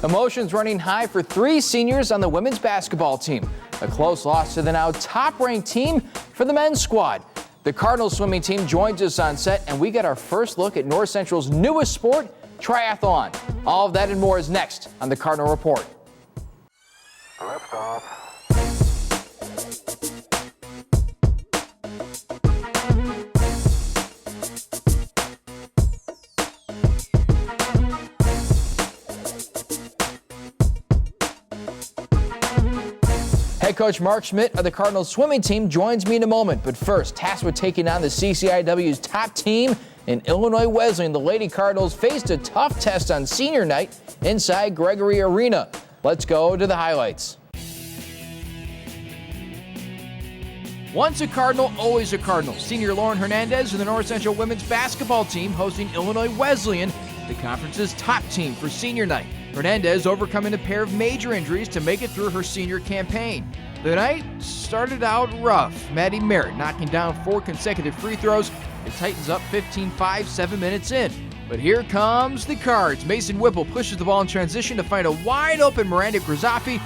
Emotions running high for 3 seniors on the women's basketball team. A close loss to the now top-ranked team for the men's squad. The Cardinal swimming team joins us on set, and we get our first look at North Central's newest sport, triathlon. All of that and more is next on the Cardinal Report. Lift off. Head coach Mark Schmitt of the Cardinal swimming team joins me in a moment. But first, tasked with taking on the CCIW's top team in Illinois Wesleyan, the Lady Cardinals faced a tough test on senior night inside Gregory Arena. Let's go to the highlights. Once a Cardinal, always a Cardinal. Senior Lauren Hernandez of the North Central women's basketball team hosting Illinois Wesleyan, the conference's top team for senior night. Hernandez overcoming a pair of major injuries to make it through her senior campaign. The night started out rough. Maddie Merritt knocking down 4 consecutive free throws. It tightens up 15-5, 7 minutes in. But here comes the Cards. Mason Whipple pushes the ball in transition to find a wide open Miranda Grizafi.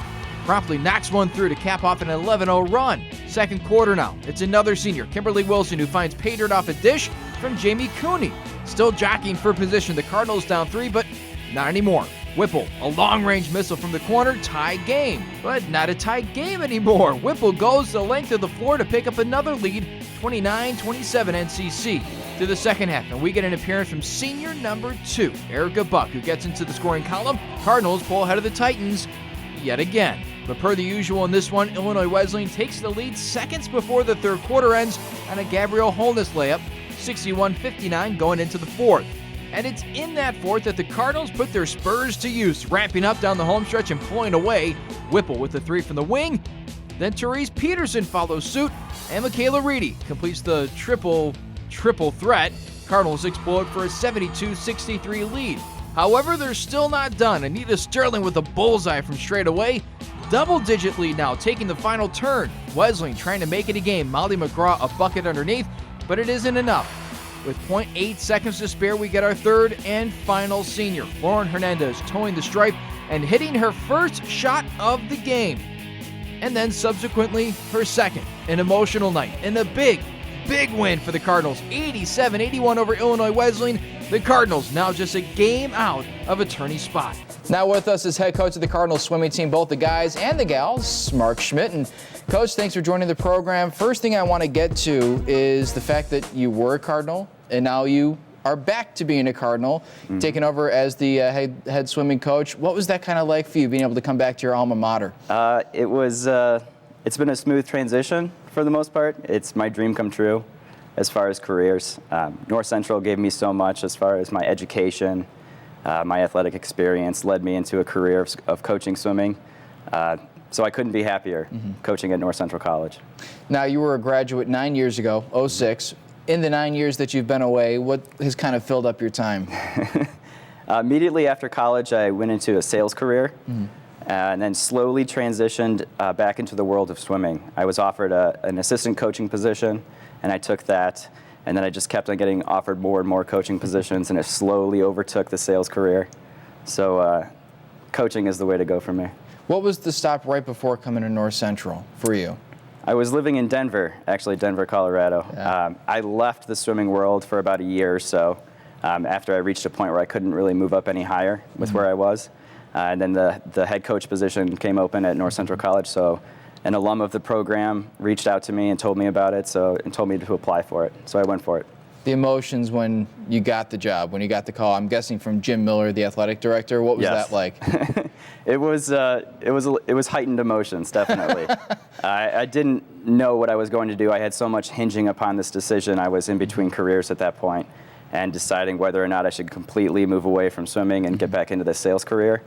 Promptly knocks one through to cap off an 11-0 run. Second quarter now. It's another senior, Kimberly Wilson, who finds pay dirt off a dish from Jayme Moten. Still jockeying for position. The Cardinals down 3, but not anymore. Whipple, a long-range missile from the corner, tie game. But not a tie game anymore. Whipple goes the length of the floor to pick up another lead, 29-27 NCC. To the second half, and we get an appearance from senior number 2, Erica Buck, who gets into the scoring column. Cardinals pull ahead of the Titans yet again. But per the usual in this one, Illinois Wesleyan takes the lead seconds before the third quarter ends on a Gabrielle Holness layup, 61-59 going into the fourth. And it's in that fourth that the Cardinals put their spurs to use, ramping up down the home stretch and pulling away. Whipple with the 3 from the wing. Then Therese Peterson follows suit, and Michaela Reedy completes the triple threat. Cardinals explode for a 72-63 lead. However, they're still not done. Anita Sterling with a bullseye from straight away. Double-digit lead now, taking the final turn. Wesleyan trying to make it a game. Molly McGraw a bucket underneath, but it isn't enough. With 0.8 seconds to spare, we get our third and final senior, Lauren Hernandez, towing the stripe and hitting her first shot of the game. And then subsequently, her second. An emotional night and a big win for the Cardinals. 87-81 over Illinois Wesleyan. The Cardinals now just a game out of a tourney spot. Now with us is head coach of the Cardinals swimming team, both the guys and the gals, Mark Schmitt. And Coach, thanks for joining the program. First thing I want to get to is the fact that you were a Cardinal and now you are back to being a Cardinal, taking over as the head swimming coach. What was that kind of like for you, being able to come back to your alma mater? It's been a smooth transition for the most part. It's my dream come true as far as careers. North Central gave me so much as far as my education, my athletic experience, led me into a career of coaching swimming. So I couldn't be happier coaching at North Central College. Now, you were a graduate 9 years ago, 06. In the 9 years that you've been away, what has kind of filled up your time? Immediately after college, I went into a sales career and then slowly transitioned back into the world of swimming. I was offered an assistant coaching position, and I took that. And then I just kept on getting offered more and more coaching positions, and it slowly overtook the sales career. So coaching is the way to go for me. What was the stop right before coming to North Central for you? I was living in Denver, actually Denver, Colorado. Yeah. I left the swimming world for about a year or so after I reached a point where I couldn't really move up any higher with where I was. And then the head coach position came open at North Central College, so an alum of the program reached out to me and told me about it, and told me to apply for it. So I went for it. The emotions when you got the job, when you got the call, I'm guessing from Jim Miller, the athletic director. What was that like? It was heightened emotions, definitely. I didn't know what I was going to do. I had so much hinging upon this decision. I was in between careers at that point and deciding whether or not I should completely move away from swimming and get back into the sales career,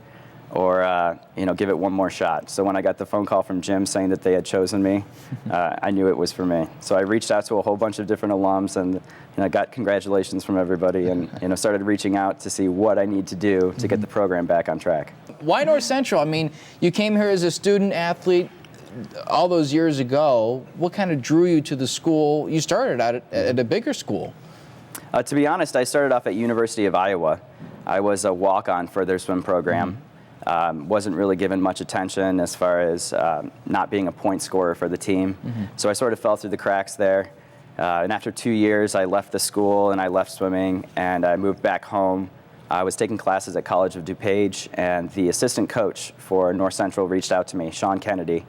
or give it one more shot. So when I got the phone call from Jim saying that they had chosen me, I knew it was for me. So I reached out to a whole bunch of different alums, and I got congratulations from everybody, and started reaching out to see what I need to do to get the program back on track. Why North Central? I mean, you came here as a student athlete all those years ago. What kind of drew you to the school? You started out at a bigger school. To be honest, I started off at University of Iowa. I was a walk-on for their swim program. Wasn't really given much attention as far as not being a point scorer for the team. So I sort of fell through the cracks there. And after 2 years, I left the school and I left swimming and I moved back home. I was taking classes at College of DuPage, and the assistant coach for North Central reached out to me, Sean Kennedy,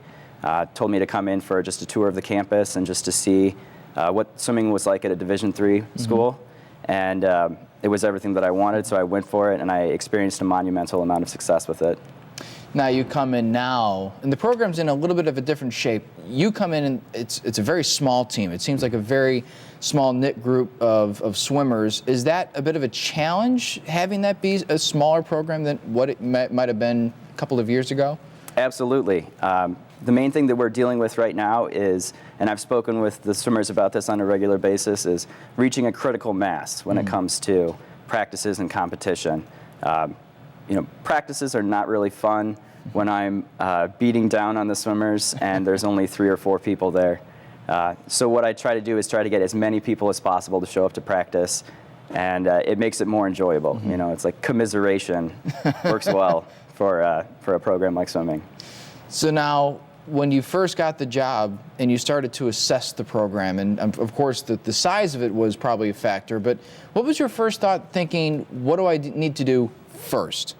told me to come in for just a tour of the campus and just to see what swimming was like at a Division III school. And it was everything that I wanted, so I went for it, and I experienced a monumental amount of success with it. Now you come in now, and the program's in a little bit of a different shape. You come in, and it's a very small team. It seems like a very small knit group of swimmers. Is that a bit of a challenge, having that be a smaller program than what it might have been a couple of years ago? Absolutely. The main thing that we're dealing with right now is, and I've spoken with the swimmers about this on a regular basis, is reaching a critical mass when it comes to practices and competition. Practices are not really fun when I'm beating down on the swimmers and there's only 3 or 4 people there. So what I try to do is try to get as many people as possible to show up to practice, and it makes it more enjoyable. It's like commiseration works well for a program like swimming. So now, when you first got the job and you started to assess the program, and of course the size of it was probably a factor, but what was your first thought thinking, what do I need to do first?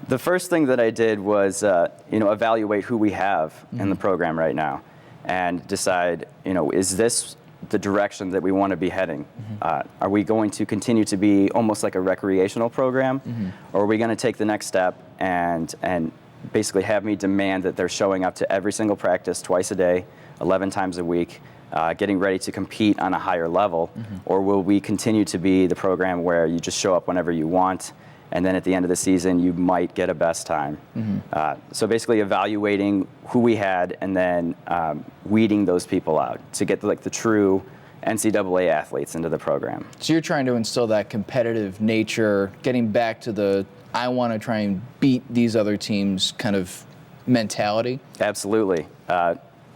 The first thing that I did was evaluate who we have in the program right now and decide, is this the direction that we want to be heading? Are we going to continue to be almost like a recreational program, or are we going to take the next step and basically have me demand that they're showing up to every single practice twice a day, 11 times a week, getting ready to compete on a higher level? Or will we continue to be the program where you just show up whenever you want, and then at the end of the season you might get a best time? So basically evaluating who we had and then weeding those people out to get the true NCAA athletes into the program. So you're trying to instill that competitive nature, getting back to the I want to try and beat these other teams kind of mentality? Absolutely.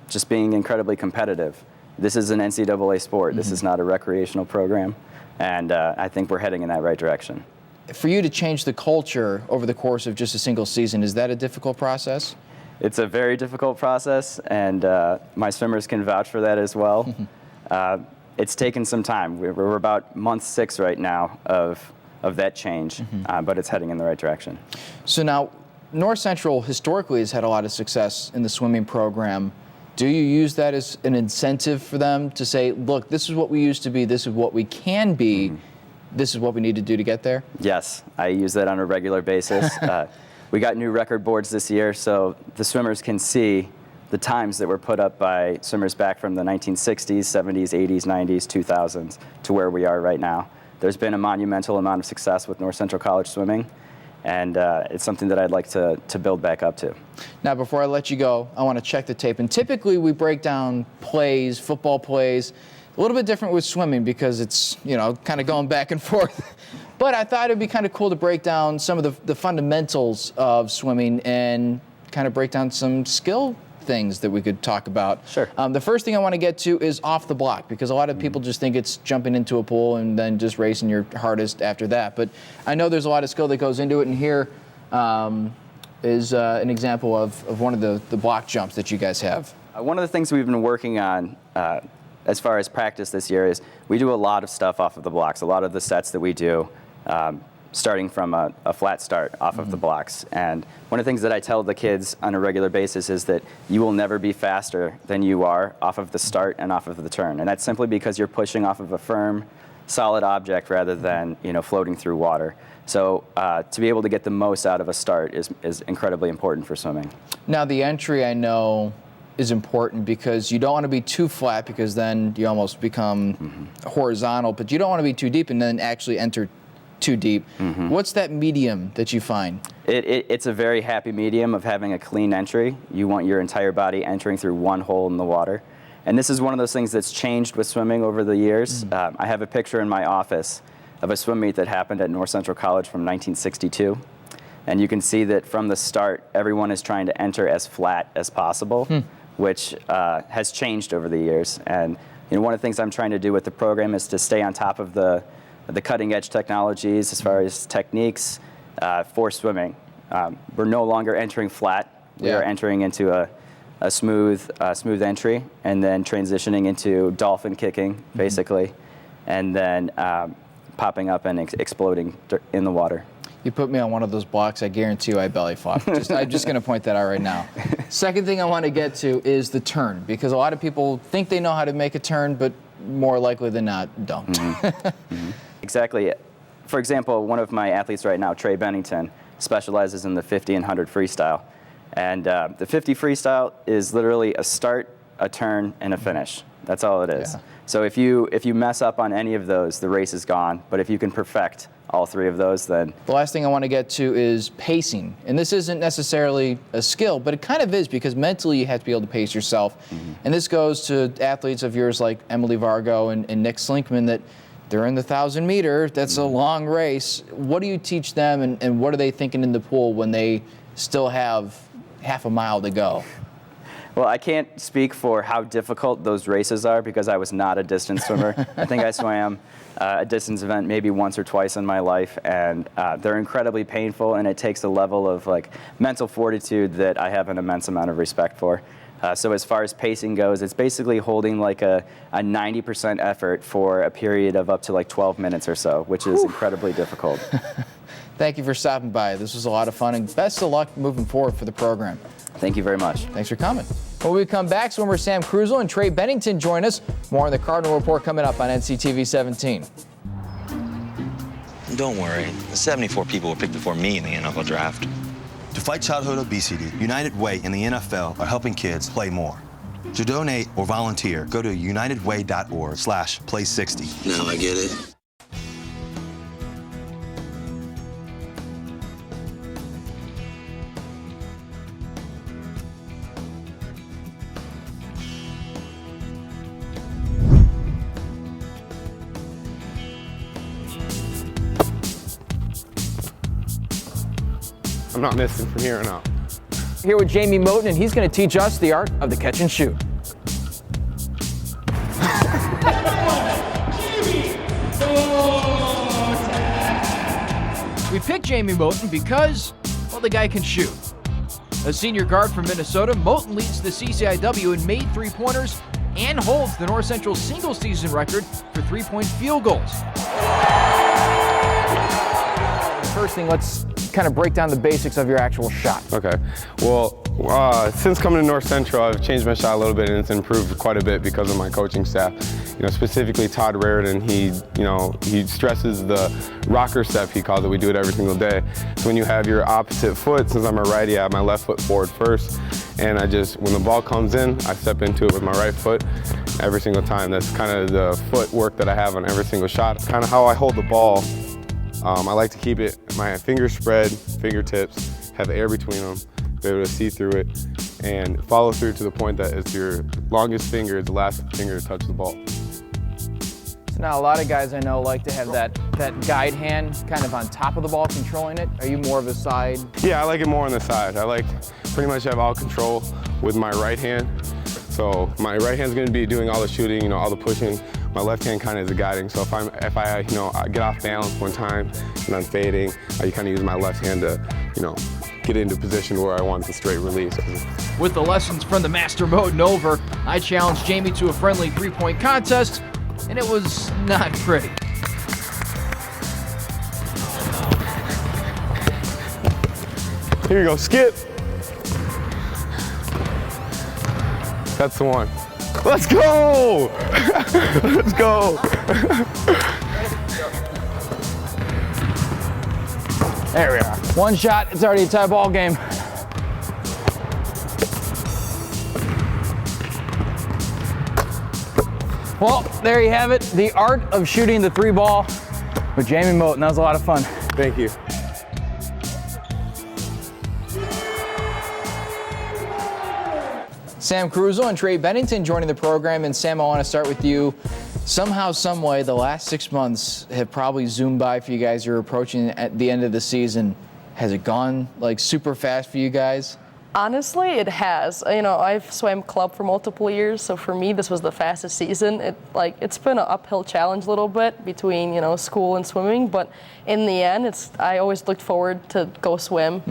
Just being incredibly competitive. This is an NCAA sport. This is not a recreational program, and I think we're heading in that right direction. For you to change the culture over the course of just a single season, is that a difficult process? It's a very difficult process, and my swimmers can vouch for that as well. It's taken some time. We're about month 6 right now of that change, but it's heading in the right direction. So now, North Central historically has had a lot of success in the swimming program. Do you use that as an incentive for them to say, look, this is what we used to be, this is what we can be, this is what we need to do to get there? Yes, I use that on a regular basis. We got new record boards this year, so the swimmers can see the times that were put up by swimmers back from the 1960s, 70s, 80s, 90s, 2000s to where we are right now. There's been a monumental amount of success with North Central College swimming, and it's something that I'd like to build back up to. Now, before I let you go, I want to check the tape. And typically we break down plays, football plays, a little bit different with swimming because it's, kind of going back and forth. But I thought it'd be kind of cool to break down some of the fundamentals of swimming and kind of break down some skill things that we could talk about. Sure. The first thing I want to get to is off the block, because a lot of people just think it's jumping into a pool and then just racing your hardest after that. But I know there's a lot of skill that goes into it, and here is an example of one of the block jumps that you guys have. One of the things we've been working on as far as practice this year is we do a lot of stuff off of the blocks. A lot of the sets that we do starting from a flat start off of the blocks. And one of the things that I tell the kids on a regular basis is that you will never be faster than you are off of the start and off of the turn. And that's simply because you're pushing off of a firm, solid object rather than floating through water. So to be able to get the most out of a start is incredibly important for swimming. Now the entry, I know, is important because you don't want to be too flat, because then you almost become horizontal, but you don't want to be too deep and then actually enter too deep. What's that medium that you find? It's a very happy medium of having a clean entry. You want your entire body entering through one hole in the water. And this is one of those things that's changed with swimming over the years. I have a picture in my office of a swim meet that happened at North Central College from 1962. And you can see that from the start, everyone is trying to enter as flat as possible, which has changed over the years. And one of the things I'm trying to do with the program is to stay on top of the cutting edge technologies as far as techniques for swimming. we're no longer entering flat. We are entering into a smooth entry, and then transitioning into dolphin kicking, basically, and then popping up and exploding in the water. You put me on one of those blocks, I guarantee you I belly flop. I'm just going to point that out right now. Second thing I want to get to is the turn, because a lot of people think they know how to make a turn, but more likely than not, don't. Mm-hmm. Exactly. For example, one of my athletes right now, Trey Bennington, specializes in the 50 and 100 freestyle. And the 50 freestyle is literally a start, a turn, and a finish. That's all it is. Yeah. So if you mess up on any of those, the race is gone. But if you can perfect all three of those, then... The last thing I want to get to is pacing. And this isn't necessarily a skill, but it kind of is, because mentally you have to be able to pace yourself. Mm-hmm. And this goes to athletes of yours like Emily Vargo and Nick Slinkman, that they're in the 1,000 meter. That's a long race. What do you teach them, and what are they thinking in the pool when they still have half a mile to go? Well, I can't speak for how difficult those races are, because I was not a distance swimmer. I think I swam a distance event maybe once or twice in my life, and they're incredibly painful, and it takes a level of mental fortitude that I have an immense amount of respect for. So as far as pacing goes, it's basically holding a 90% effort for a period of up to 12 minutes or so, which is incredibly difficult. Thank you for stopping by. This was a lot of fun, and best of luck moving forward for the program. Thank you very much. Thanks for coming. When we come back, swimmer Sam Kruzel and Trey Bennington join us. More on the Cardinal Report coming up on NCTV 17. Don't worry. The 74 people were picked before me in the NFL draft. To fight childhood obesity, United Way and the NFL are helping kids play more. To donate or volunteer, go to unitedway.org/play60. Now I get it. I'm not missing from here on out. Here with Jayme Moten, and he's going to teach us the art of the catch and shoot. We picked Jayme Moten because, well, the guy can shoot. A senior guard from Minnesota, Moten leads the CCIW in made three-pointers and holds the North Central single-season record for three-point field goals. First thing, let's kind of break down the basics of your actual shot. Okay. Well, since coming to North Central, I've changed my shot a little bit, and it's improved quite a bit because of my coaching staff. Specifically Todd Raridan, he stresses the rocker step, he calls it. We do it every single day. So when you have your opposite foot, since I'm a righty, I have my left foot forward first, and when the ball comes in, I step into it with my right foot every single time. That's kind of the footwork that I have on every single shot. Kind of how I hold the ball. I like to keep my fingers spread, fingertips, have air between them, be able to see through it, and follow through to the point that it's your longest finger is the last finger to touch the ball. So now a lot of guys I know like to have that guide hand kind of on top of the ball controlling it. Are you more of a side? Yeah, I like it more on the side. I like pretty much have all control with my right hand. So my right hand's going to be doing all the shooting, all the pushing. My left hand kind of is the guiding. So if I get off balance one time and I'm fading, I kind of use my left hand to, get into a position where I want the straight release. With the lessons from the Master Moten over, I challenged Jayme to a friendly three-point contest, and it was not pretty. Here you go, skip. That's the one. Let's go! Let's go! There we are. One shot, it's already a tie ball game. Well, there you have it. The art of shooting the three ball with Jayme Moten. That was a lot of fun. Thank you. Sam Kruzel and Trey Bennington joining the program. And Sam, I want to start with you. Somehow, some way, the last 6 months have probably zoomed by for you guys. You're approaching at the end of the season. Has it gone super fast for you guys? Honestly, it has. I've swam club for multiple years, so for me, this was the fastest season. It's been an uphill challenge a little bit between, school and swimming, but in the end, I always looked forward to go swim.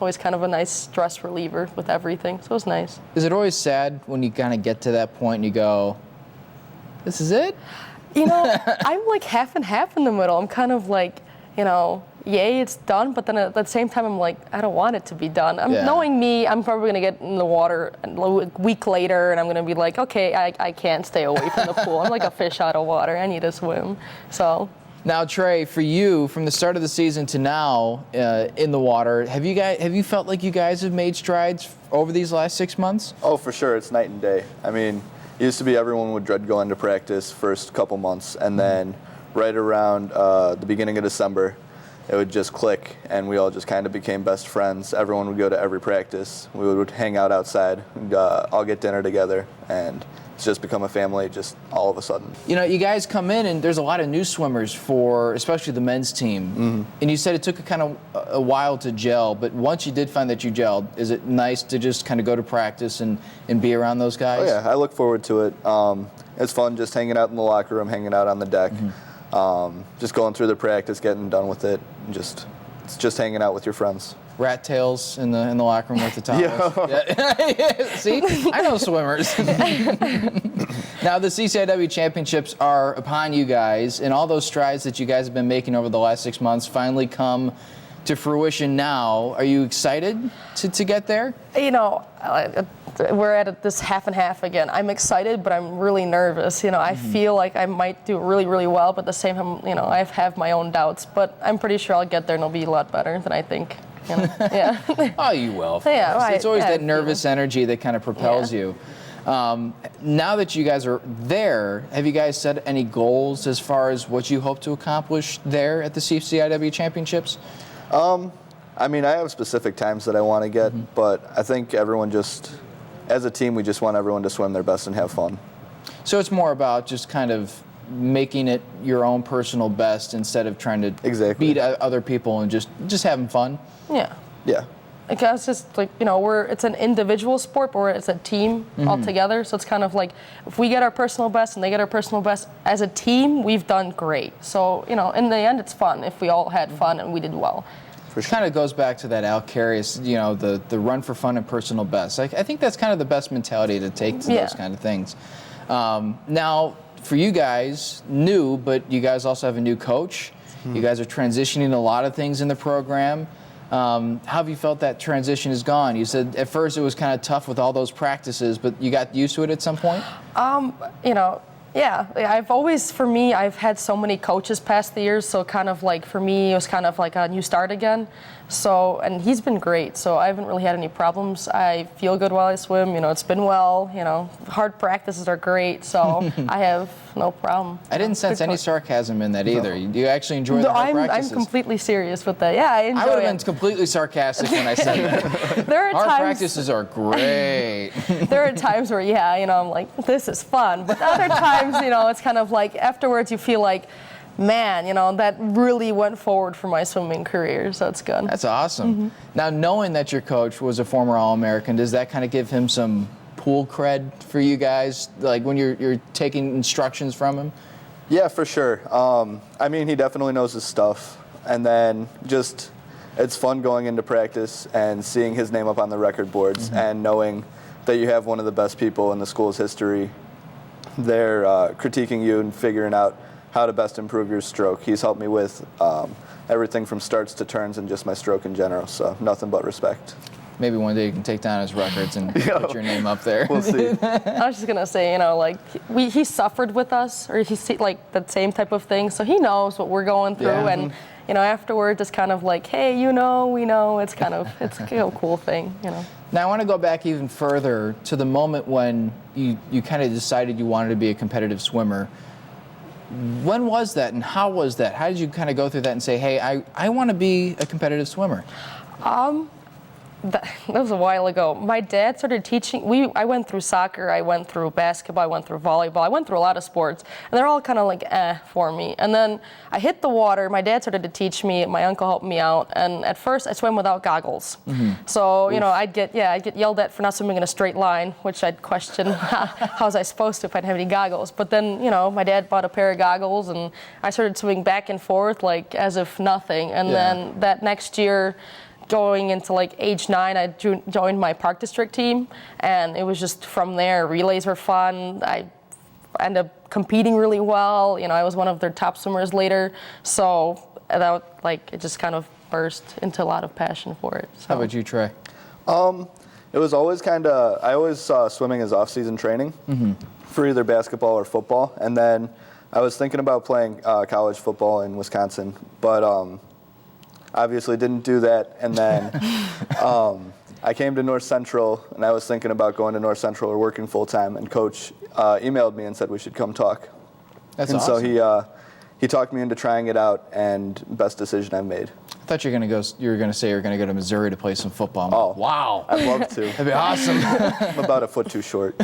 Always kind of a nice stress reliever with everything, so it was nice. Is it always sad when you kind of get to that point and you go, this is it? I'm like half and half in the middle. I'm kind of like, yay, it's done, but then at the same time, I'm like, I don't want it to be done. Knowing me, I'm probably going to get in the water a week later, and I'm going to be like, okay, I can't stay away from the pool. I'm like a fish out of water. I need to swim. So. Now, Trey, for you, from the start of the season to now in the water, have you felt like you guys have made strides over these last 6 months? Oh, for sure. It's night and day. I mean, it used to be everyone would dread going to practice first couple months, and then right around the beginning of December, it would just click, and we all just kind of became best friends. Everyone would go to every practice. We would hang out outside, and all get dinner together, and it's just become a family just all of a sudden. You guys come in, and there's a lot of new swimmers for especially the men's team. And you said it took a while to gel, but once you did find that you gelled, is it nice to just kind of go to practice and be around those guys? Oh, yeah, I look forward to it. It's fun just hanging out in the locker room, hanging out on the deck. Just going through the practice, getting done with it, and it's just hanging out with your friends. Rat tails in the locker room with the towels. Yeah. See, I know swimmers. Now the CCIW championships are upon you guys, and all those strides that you guys have been making over the last 6 months finally come to fruition now. Are you excited to get there? We're at this half and half again. I'm excited, but I'm really nervous. I feel like I might do really, really well, but at the same time, I have my own doubts. But I'm pretty sure I'll get there and it'll be a lot better than I think. Yeah. Oh, you will. Yeah, it's always that nervous energy that kind of propels you. Now that you guys are there, have you guys set any goals as far as what you hope to accomplish there at the CCIW championships? I mean, I have specific times that I want to get, but I think everyone as a team, we just want everyone to swim their best and have fun. So it's more about just kind of making it your own personal best instead of trying to beat other people and just having fun. Yeah. Yeah. It's just like, it's an individual sport, but it's a team all together. So it's kind of like if we get our personal best and they get our personal best as a team, we've done great. So, in the end, it's fun if we all had fun and we did well. It kind of goes back to that Al Carius, the run for fun and personal best. I think that's kind of the best mentality to take to those kind of things. Now, for you guys, new, but you guys also have a new coach. You guys are transitioning a lot of things in the program. How have you felt that transition has gone? You said at first it was kind of tough with all those practices, but you got used to it at some point? Yeah, I've had so many coaches past the years, so kind of like for me, it was kind of like a new start again. So, and he's been great, so I haven't really had any problems. I feel good while I swim, it's been well, hard practices are great, so I have no problem. I didn't sense any sarcasm in that either. You actually enjoy the hard practices? I'm completely serious with that. Yeah, I enjoy it. I would have been completely sarcastic when I said that. Hard practices are great. There are times where, I'm like, this is fun, but other times, it's kind of like afterwards you feel like, man, that really went forward for my swimming career, so it's good. That's awesome. Now, knowing that your coach was a former All-American, does that kind of give him some pool cred for you guys, like when you're taking instructions from him? Yeah, for sure. I mean, he definitely knows his stuff, and then it's fun going into practice and seeing his name up on the record boards and knowing that you have one of the best people in the school's history there critiquing you and figuring out how to best improve your stroke. He's helped me with everything from starts to turns and just my stroke in general, so nothing but respect. Maybe one day you can take down his records and put your name up there. We'll see. I was just going to say, he suffered with us, or he's like the same type of thing, so he knows what we're going through, and afterwards it's kind of like, hey, we know, it's a cool thing, Now I want to go back even further to the moment when you kind of decided you wanted to be a competitive swimmer. When was that and how was that? How did you kind of go through that and say, hey, I want to be a competitive swimmer? That was a while ago. My dad started teaching. I went through soccer, I went through basketball, I went through volleyball, I went through a lot of sports, and they're all kind of like for me. And then I hit the water. My dad started to teach me. My uncle helped me out. And at first, I swam without goggles. So I'd get yelled at for not swimming in a straight line, which I'd question how was I supposed to if I didn't have any goggles. But then my dad bought a pair of goggles, and I started swimming back and forth like as if nothing. And then that next year, going into like age 9, I joined my park district team, and it was just from there. Relays were fun. I ended up competing really well. I was one of their top swimmers later. So that it just kind of burst into a lot of passion for it. So. How about you, Trey? It was always I always saw swimming as off-season training for either basketball or football. And then I was thinking about playing college football in Wisconsin, but obviously didn't do that. And then I came to North Central, and I was thinking about going to North Central or working full-time, and Coach emailed me and said we should come talk. That's and awesome. So he talked me into trying it out, and best decision I've made. I thought you were going to say you're going to go to Missouri to play some football. Oh, wow. I'd love to. That'd be awesome. I'm about a foot too short.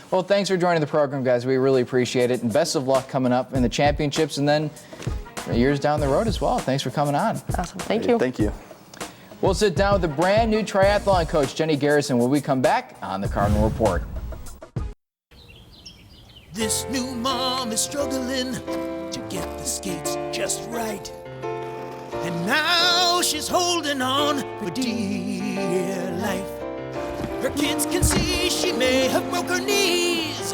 Well, thanks for joining the program, guys. We really appreciate it. And best of luck coming up in the championships and then years down the road as well. Thanks for coming on. Awesome. Thank you. Thank you. We'll sit down with the brand new triathlon coach, Jenny Garrison, when we come back on the Cardinal Report. This new mom is struggling to get the skates just right. And now she's holding on for dear life. Her kids can see she may have broke her knees.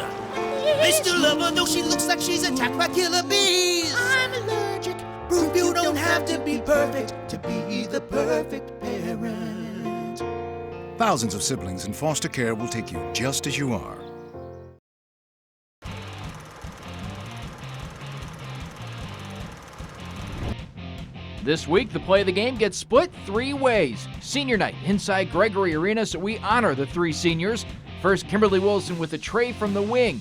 They still love her though she looks like she's attacked by killer bees. I'm allergic. Proof you don't have to be perfect to be the perfect parent. Thousands of siblings in foster care will take you just as you are. This week, the play of the game gets split 3 ways. Senior night inside Gregory Arena, so we honor the 3 seniors. First, Kimberly Wilson with a tray from the wing.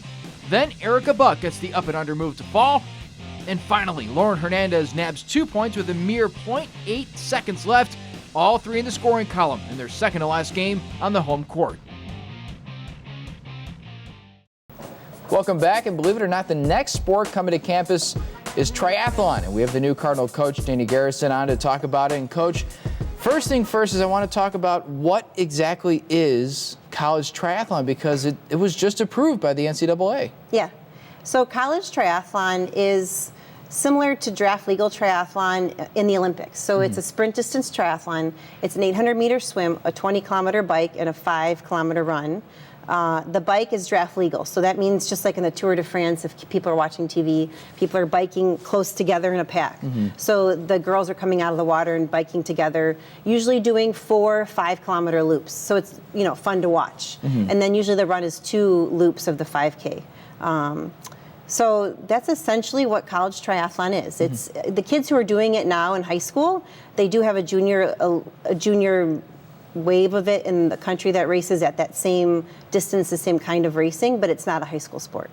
Then Erica Buck gets the up and under move to fall. And finally, Lauren Hernandez nabs 2 points with a mere 0.8 seconds left. All 3 in the scoring column in their second to last game on the home court. Welcome back, and believe it or not, the next sport coming to campus is triathlon, and we have the new Cardinal coach, Jenny Garrison, on to talk about it. And Coach, first thing first is I want to talk about what exactly is college triathlon, because it was just approved by the NCAA. Yeah, so college triathlon is similar to draft legal triathlon in the Olympics. So it's a sprint distance triathlon. It's an 800-meter swim, a 20-kilometer bike, and a 5-kilometer run. The bike is draft legal, so that means just like in the Tour de France, if people are watching TV, people are biking close together in a pack. So the girls are coming out of the water and biking together, usually doing 4 5-kilometer loops. So it's fun to watch. And then usually the run is 2 loops of the 5K. So that's essentially what college triathlon is. It's the kids who are doing it now in high school. They do have a junior wave of it in the country that races at that same distance, the same kind of racing, but it's not a high school sport.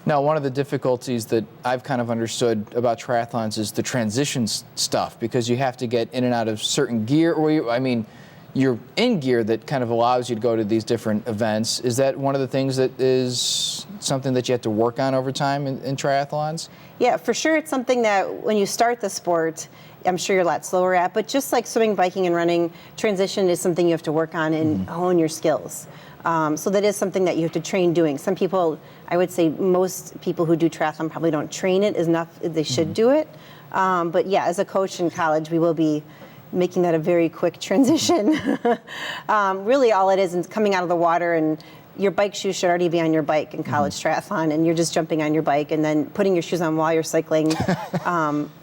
Now, one of the difficulties that I've kind of understood about triathlons is the transition stuff, because you have to get in and out of certain gear, or you're in gear that kind of allows you to go to these different events. Is that one of the things that is something that you have to work on over time in triathlons? Yeah, for sure. It's something that when you start the sport, I'm sure you're a lot slower at, but just like swimming, biking, and running, transition is something you have to work on and hone your skills. So that is something that you have to train doing. Some people, I would say most people who do triathlon probably don't train it enough. They should do it. But yeah, as a coach in college, we will be making that a very quick transition. Really all it is coming out of the water, and your bike shoes should already be on your bike in college triathlon, and you're just jumping on your bike and then putting your shoes on while you're cycling.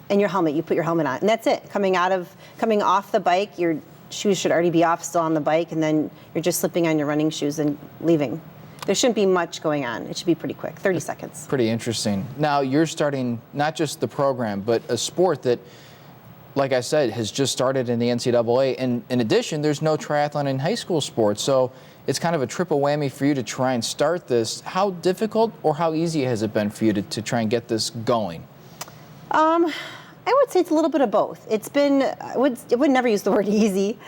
And your helmet, you put your helmet on, and that's it. Coming off the bike, your shoes should already be off, still on the bike, and then you're just slipping on your running shoes and leaving. There shouldn't be much going on. It should be pretty quick, 30 seconds. Pretty interesting. Now you're starting not just the program, but a sport that, like I said, has just started in the NCAA. And in addition, there's no triathlon in high school sports. So it's kind of a triple whammy for you to try and start this. How difficult or how easy has it been for you to try and get this going? I would say it's a little bit of both. It's been, I would never use the word easy.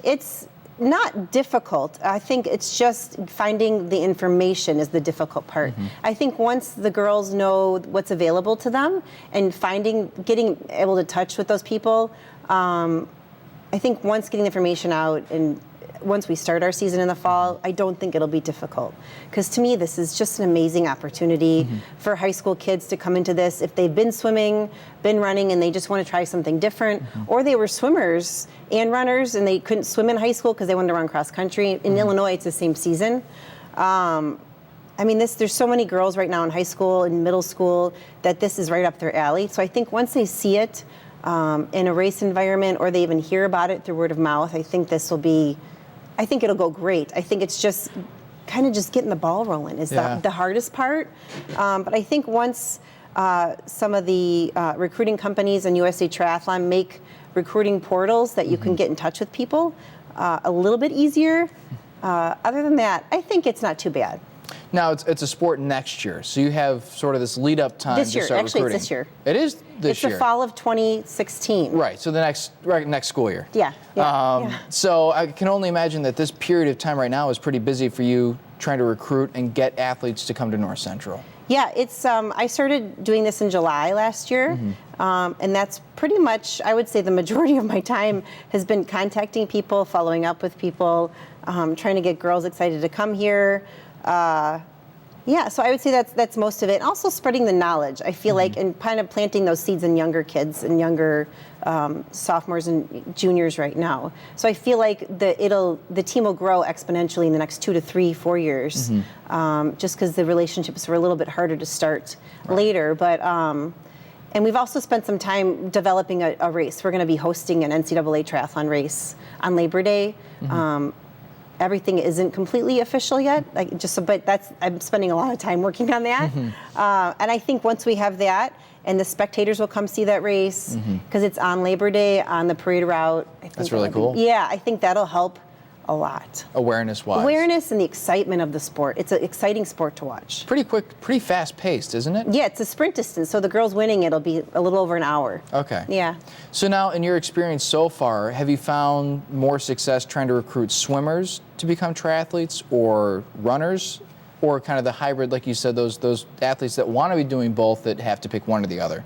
It's not difficult. I think it's just finding the information is the difficult part. I think once the girls know what's available to them and getting able to touch with those people, I think once getting the information out and once we start our season in the fall, I don't think it'll be difficult. Because to me, this is just an amazing opportunity for high school kids to come into this. If they've been swimming, been running, and they just want to try something different, or they were swimmers and runners and they couldn't swim in high school because they wanted to run cross country. In Illinois, it's the same season. I mean, there's so many girls right now in high school and middle school that this is right up their alley. So I think once they see it in a race environment or they even hear about it through word of mouth, I think I think it'll go great. I think it's just kind of just getting the ball rolling is the hardest part. But I think once some of the recruiting companies and USA Triathlon make recruiting portals that you can get in touch with people a little bit easier, other than that, I think it's not too bad. Now, it's a sport next year, so you have sort of this lead-up time this year. to start Actually, recruiting. it's this year. It is this year? It's the fall of 2016. Right, so the next school year. Yeah. So I can only imagine that this period of time right now is pretty busy for you trying to recruit and get athletes to come to North Central. Yeah, it's. I started doing this in July last year, and that's pretty much, I would say, the majority of my time has been contacting people, following up with people, trying to get girls excited to come here. So I would say that's most of it. And also spreading the knowledge, I feel like, and kind of planting those seeds in younger kids and younger sophomores and juniors right now. So I feel like the team will grow exponentially in the next 2 to 3, 4 years, just because the relationships were a little bit harder to start later. But and we've also spent some time developing a race. We're going to be hosting an NCAA triathlon race on Labor Day. Everything isn't completely official yet, but I'm spending a lot of time working on that. And I think once we have that, and the spectators will come see that race, because it's on Labor Day, on the parade route. That's really cool. I think that'll help a lot. Awareness-wise. Awareness and the excitement of the sport. It's an exciting sport to watch. Pretty quick, pretty fast-paced, isn't it? Yeah, it's a sprint distance, so the girls winning, it'll be a little over an hour. Okay. Yeah. So now, in your experience so far, have you found more success trying to recruit swimmers to become triathletes, or runners, or kind of the hybrid, like you said, those athletes that want to be doing both that have to pick one or the other?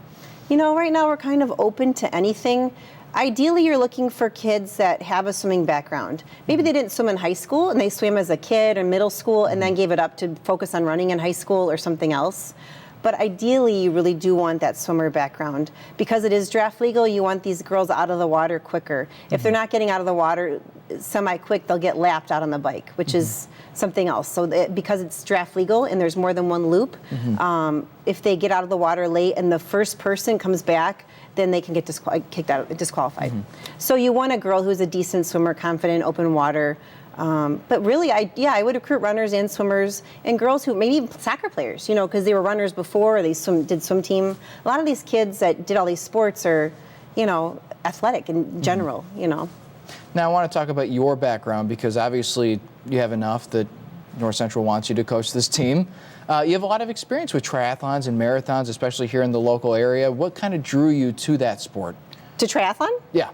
You know, right now we're kind of open to anything. Ideally, you're looking for kids that have a swimming background. Maybe they didn't swim in high school and they swam as a kid or middle school and then gave it up to focus on running in high school or something else. But ideally, you really do want that swimmer background. Because it is draft legal, you want these girls out of the water quicker. If they're not getting out of the water semi-quick, they'll get lapped out on the bike, which is something else. So because it's draft legal and there's more than one loop, if they get out of the water late and the first person comes back, then they can get disqualified. So you want a girl who's a decent swimmer, confident, open water. But really, I would recruit runners and swimmers and girls who maybe soccer players, because they were runners before, or they did swim team. A lot of these kids that did all these sports are, athletic in general, Now, I want to talk about your background, because obviously you have enough that North Central wants you to coach this team. You have a lot of experience with triathlons and marathons, especially here in the local area. What kind of drew you to that sport? To triathlon? Yeah.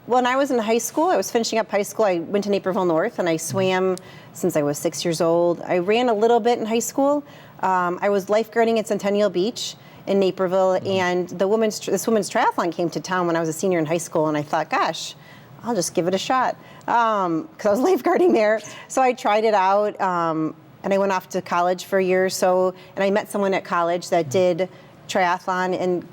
When I was in high school, I was finishing up high school, I went to Naperville North and I swam since I was 6 years old. I ran a little bit in high school. I was lifeguarding at Centennial Beach in Naperville, and this women's triathlon came to town when I was a senior in high school, and I thought, gosh, I'll just give it a shot, because I was lifeguarding there. So I tried it out, and I went off to college for a year or so, and I met someone at college that did triathlon, and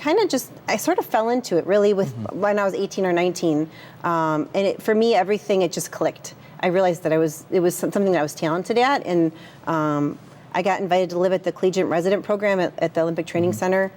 I sort of fell into it really when I was 18 or 19. And for me, everything, it just clicked. I realized that it was something that I was talented at, and I got invited to live at the collegiate resident program at the Olympic Training Center.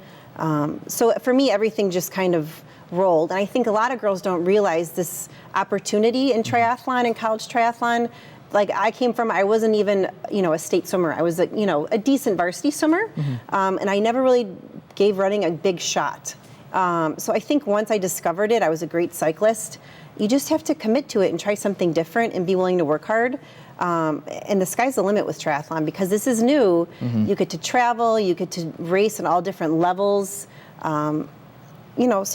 So for me, everything just kind of rolled. And I think a lot of girls don't realize this opportunity in triathlon and college triathlon. Like I wasn't even, a state swimmer. I was a decent varsity swimmer, and I never really gave running a big shot. So I think once I discovered it, I was a great cyclist. You just have to commit to it and try something different and be willing to work hard. And the sky's the limit with triathlon, because this is new. You get to travel, you get to race at all different levels. So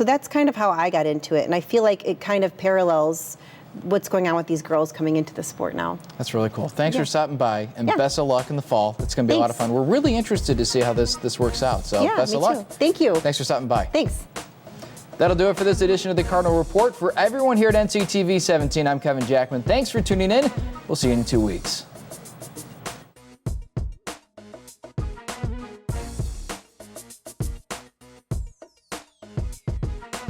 that's kind of how I got into it. And I feel like it kind of parallels what's going on with these girls coming into the sport now. That's really cool. Thanks for stopping by, and Yeah. best of luck in the fall. It's going to be a lot of fun. We're really interested to see how this works out. So Yeah, best me of luck. too. Thank you. Thanks for stopping by. Thanks. That'll do it for this edition of the Cardinal Report. For everyone here at NCTV 17, I'm Kevin Jackman. Thanks for tuning in. We'll see you in 2 weeks.